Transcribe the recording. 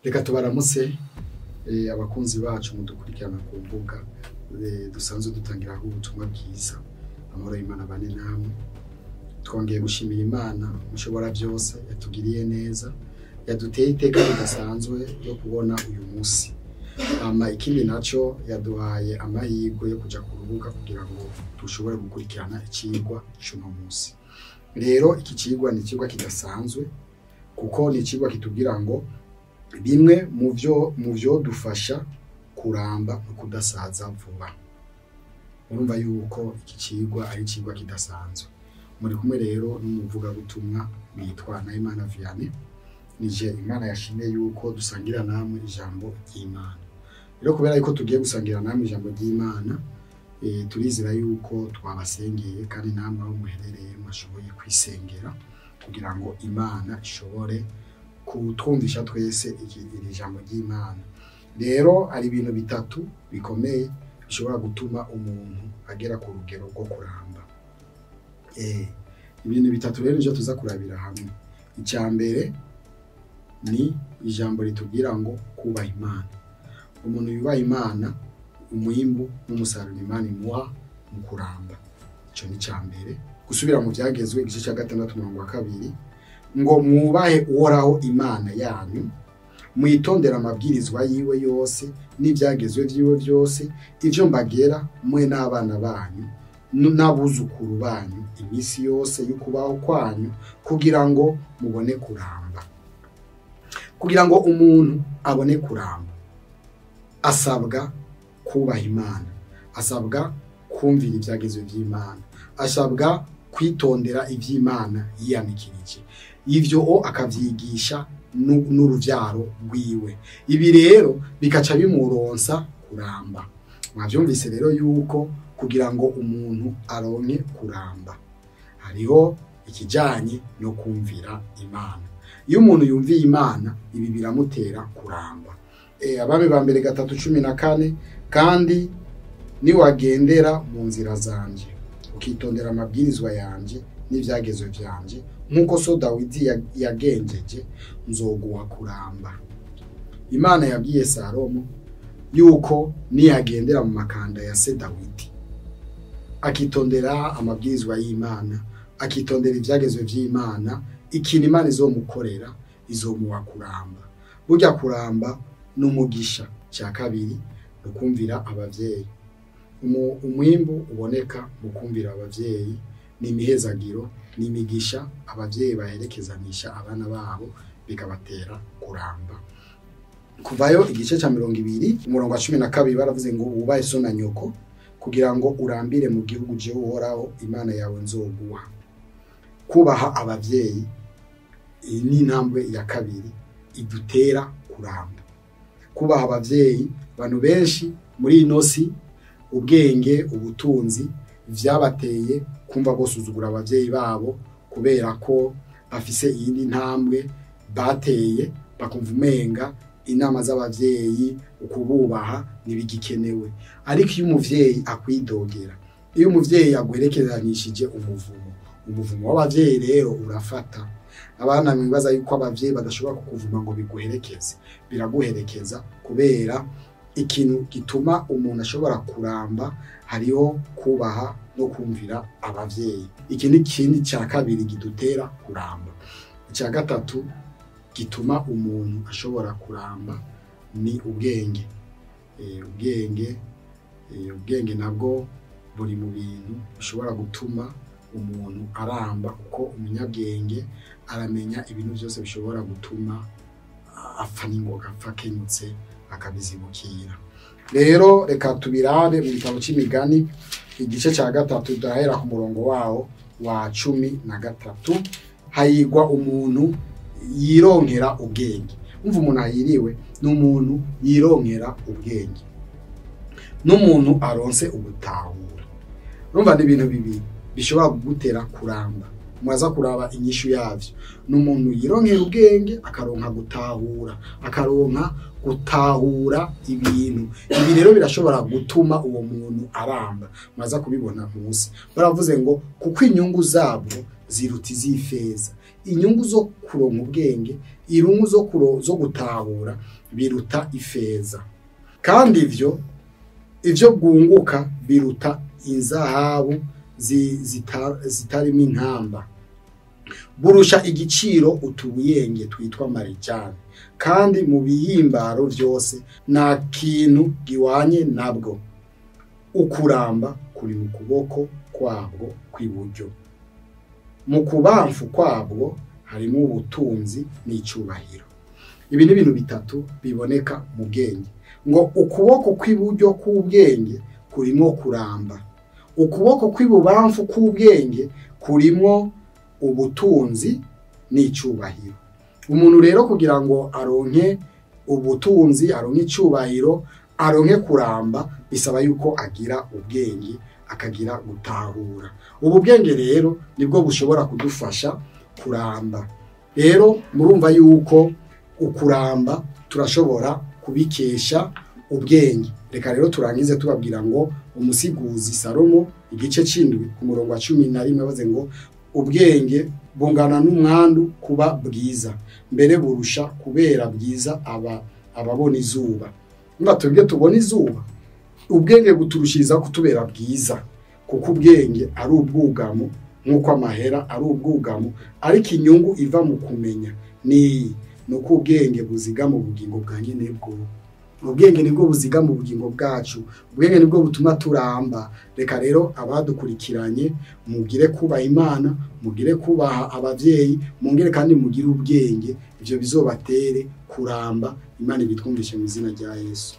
Reka tubaramutse abakunzi bacu mudukurikirana ku mbuga dusanzwe dutangira ubutumwa bwiza. Amahoro y'Imana bane namwe. Twongeye gushimira Imana mushobora byose yatugiriye neza, yaduteye iteka ridasanzwe yo kubona uyu munsi. Ikindi naco yaduhaye amahirwe yo kuja ku rubuga kugira ngo dushobore gukurikirana ikigwa cy'uno munsi. Rero iki kigwa ni ikigwa kidasanzwe kuko ni ikigwa kitubwira ngo bimwe mu byo dufasha kuramba no kudasaza vuba. Urumva yuko iki kigwa ari ikigwa kidasanzwe. Muri kumwe rero n'umuvuga butumwa witwa Nahimana Vianney. Nije Imana yashimiye yuko dusangira namwe ijambo ry'Imana. Rero kubera yuko tugiye gusangira namwe ijambo ry'Imana, turizera yuko twabasengeye kandi namwe aho muherereye mwashoboye kwisengera kugira ngo Imana ishobore kutwumvisha twese iri jambo ry'Imana. Rero ari ibintu bitatu bikomeye bishobora gutuma umuntu agera ku rugero rwo kuramba. Ibintu bitatu rero nje tuza kurabira hamwe. Icyambere ni ijambo ritubwira ngo kubaha Imana. Umuntu yubaha Imana, umwimbu n'umusaruro Imana imuha mu kuramba. Ico ni cyambere. Gusubira mu byagezwe igice cya 6:2 ngo mwubahe uhoraho Imana yanyu, mwitondera amabwirizwa yiwe yose n'ibyagezwe byiwe byose, ivyo mbagera mwe n'abana banyu n'abuzukuru banyu iminsi yose y'ukubaho kwanyu, kugira ngo mubone kuramba. Kugira ngo umuntu abone kuramba asabwa kubaha Imana, asabwa kumvira ibyagezwe by'Imana, asabwa kwitondera ivy'Imana yiyanikirije. Ivyo akavyigisha n'uruvyaro rwiwe. Ibi rero bikaca bimuronsa kuramba. Mwavyumvise rero yuko kugira ngo umuntu aronke kuramba hariho ikijanye no kumvira Imana. Iyo umuntu yumviye Imana, ibi biramutera kuramba. Abami ba mbere 3:14 kandi niwagendera mu nzira zanje ukitondera amabwirizwa yanje n'ivyagezwe vyanje nkuko so Dawidi yagenjeje, nzoguha kuramba. Imana yabwiye Salomo yuko niyagendera mu makanda ya se Dawidi, akitondera amabwirizwa y'Imana, akitondera ivyagezwe vy'Imana, ikintu Imana izomukorera izomuha kuramba. Burya kuramba n'umugisha. Cya kabiri ukumvira abavyeyi. Umwimbu uboneka mu kumvira abavyeyi ni imihezagiro, ni imigisha abavyeyi baherekezanisha abana babo bikabatera kuramba. Kuvayo igice cya 20 umurongo wa 12 baravuze ngo ubahe so na nyoko kugira ngo urambire mu gihugu je uhoraho Imana yawe nzoguha. Kubaha abavyeyi ni intambwe ya kabiri idutera kuramba. Kubaha abavyeyi, abantu benshi muri inosi ubwenge ubutunzi vyabateye kumva gusuzugura abavyeyi babo kubera ko bafise iyindi ntambwe bateye, bakumva umenga inama z'abavyeyi ukububaha nibigikenewe. Ariko iyo umuvyeyi akwidogera, iyo umuvyeyi agwerekeranishije umuvumo w'abavyeyi rero urafata. Abana mwibaza yuko abavyeyi badashobora kukuvuma ngo biguherekeze, biraguherekeza kubera ikintu gituma umuntu ashobora kuramba hariho kubaha no kumvira abavyeyi. Iki ni ikindi cya kabiri gidutera kuramba. Icya gatatu gituma umuntu ashobora kuramba ni ubwenge. Ubwenge nabwo buri mu bintu bishobora gutuma umuntu aramba, kuko umunyabwenge aramenya ibintu byose bishobora gutuma apfa n'ingoga, apfa kenyutse akabizibukira. Rero reka tubirabe mu gitabo cy'Imigani igice cya 3 dahera ku murongo wawo wa 13. Hayigwa umuntu yironkera ubwenge. Umva umuntu ahiriwe n'umuntu yironkera ubwenge, n'umuntu aronse ubutahura. Urumva n'ibintu bibiri bishobora kugutera kuramba. Mwaza kuraba inyishu yavyo. N'umuntu yironkera ubwenge akaronka gutahura, gutahura ibintu. Ibi rero birashobora gutuma uwo muntu aramba. Mwaza kubibona munsi. Baravuze ngo kuko inyungu zabo ziruta iz'ifeza, inyungu zo kuronka ubwenge, irungu zo gutahura biruta ifeza, kandi ivyo bwunguka biruta inzahabu zitarimo inkamba, burusha igiciro utubuyenge twitwa marijani, kandi mu bihimbaro vyose nta kintu giwanye nabwo. Ukuramba kuri mu kuboko kwabwo kw'iburyo, mu kubamfu kwabwo harimo ubutunzi n'icubahiro. Ibi ni ibintu bitatu biboneka mu bwenge, ngo ukuboko kw'iburyo k'ubwenge kurimo kuramba, ukuboko kw'ibubamfu k'ubwenge kurimo ubutunzi n'icubahiro. Umuntu rero kugira ngo aronke ubutunzi, aronke icubahiro, aronke kuramba, bisaba yuko agira ubwenge, akagira gutahura. Ubu bwenge rero nibwo bushobora kudufasha kuramba. Rero murumva yuko ukuramba turashobora kubikesha ubwenge. Reka rero turangize tubabwira ngo umusiguzi Salomo igice c'indwi ku murongo wa 11 baze ngo ubwenge bungana n'umwandu kuba bwiza, mbere burusha kubera bwiza ababona izuba. Mba twebwe tubona izuba, ubwenge buturushiriza kutubera bwiza, kuko ubwenge ari ubwugamo nk'uko amahera ari ubwugamo, ariko inyungu iva mu kumenya nuko ubwenge buziga mu bugingo bwa nyene bwo. Ubwenge nibwo buziga mu bugingo bwacu, ubwenge nibwo butuma turamba. Reka rero abadukurikiranye mugire kubaha Imana, mugire kubaha abavyeyi, mungire kandi mugire ubwenge, ivyo bizobatere kuramba. Imana ibitwumvishe mu izina rya Yesu.